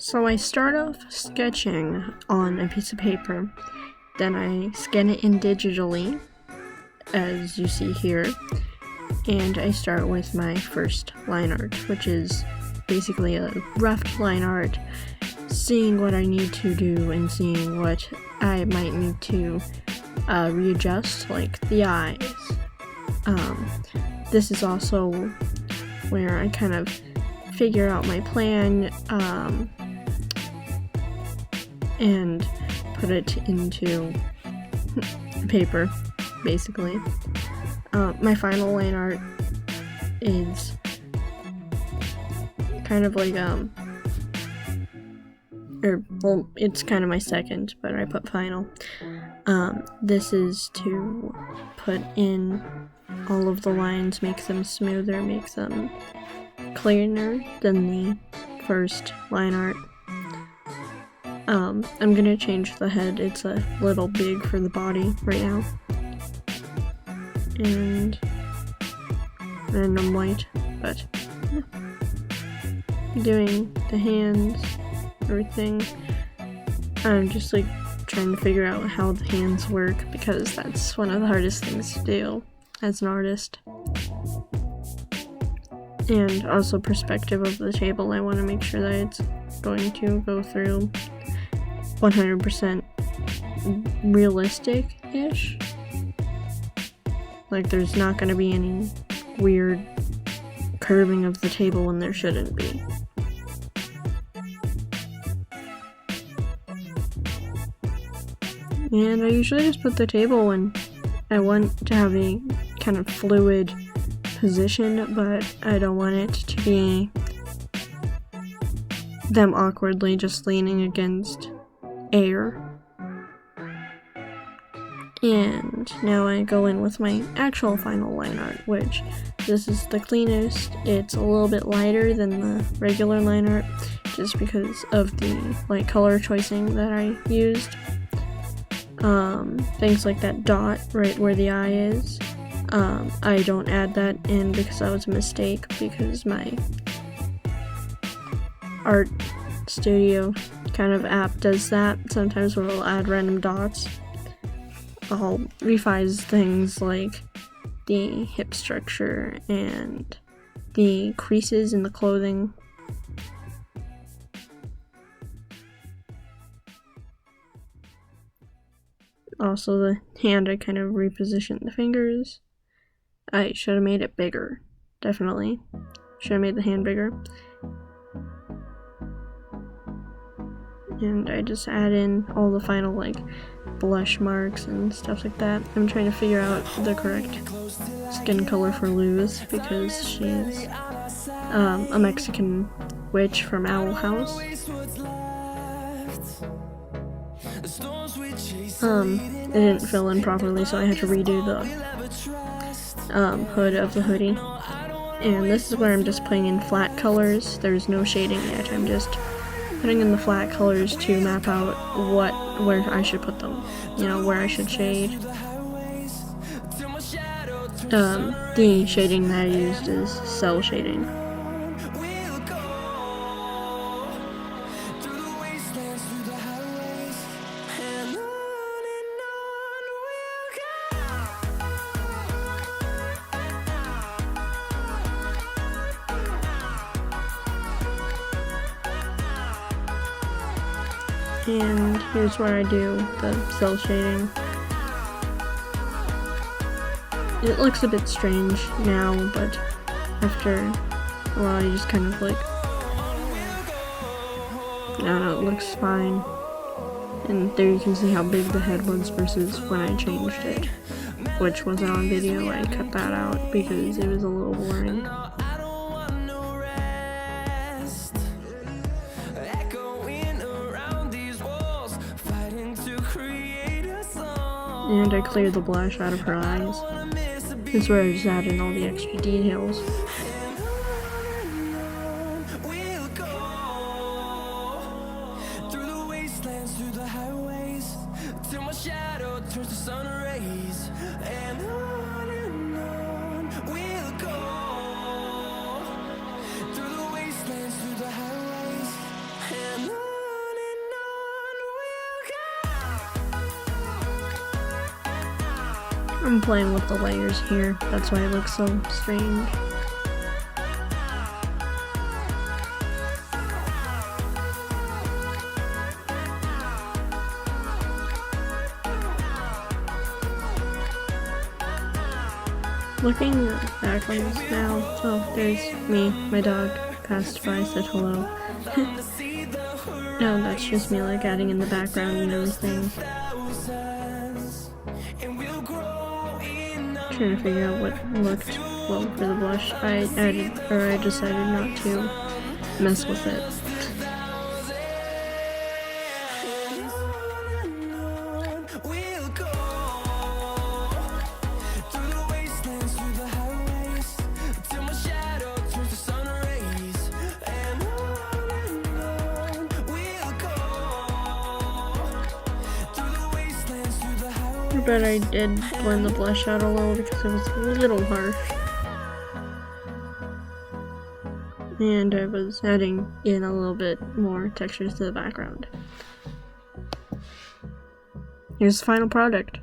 So I start off sketching on a piece of paper, then I scan it in digitally, as you see here, and I start with my first line art, which is basically a rough line art, seeing what I need to do and seeing what I might need to readjust, like the eyes. This is also where I kind of figure out my plan and put it into paper, basically. My final line art is kind of like well, it's kind of my second, but I put final. This is to put in all of the lines, make them smoother, make them cleaner than the first line art. I'm gonna change the head, it's a little big for the body right now. And I'm white, but yeah. Doing the hands, everything. I'm just like trying to figure out how the hands work because that's one of the hardest things to do as an artist. And also perspective of the table. I want to make sure that it's going to go through 100% realistic-ish. Like there's not going to be any weird curving of the table when there shouldn't be. And I usually just put the table when I want to have a kind of fluid position, but I don't want it to be them awkwardly just leaning against air. And now I go in with my actual final line art, which this is the cleanest. It's a little bit lighter than the regular line art just because of the like color choicing that I used. Things like that dot right where the eye is. I don't add that in because that was a mistake, because my art studio kind of app does that. Sometimes we'll add random dots. I'll revise things like the hip structure and the creases in the clothing. Also the hand, I kind of repositioned the fingers. I should have made it bigger, definitely. Should have made the hand bigger. And I just add in all the final like blush marks and stuff like that. I'm trying to figure out the correct skin color for Luz because she's a Mexican witch from Owl House. It didn't fill in properly, so I had to redo the hood of the hoodie. And this is where I'm just putting in flat colors. There's no shading yet. I'm just putting in the flat colors to map out where I should put them. You know, where I should shade. The shading that I used is cell shading. And here's where I do the cell shading. It looks a bit strange now, but after a while you just kind of like, I don't know, it looks fine. And there you can see how big the head was versus when I changed it, which wasn't on video. I cut that out because it was a little boring. And I cleared the blush out of her eyes. This is where I just add in all the extra details. And I'm playing with the layers here, that's why it looks so strange. Looking back on this now, oh, there's me, my dog passed by, said hello. No, that's just me like adding in the background and everything. Trying to figure out what looked well for the blush. I decided not to mess with it. But I did blend the blush out a little because it was a little harsh. And I was adding in a little bit more textures to the background. Here's the final product.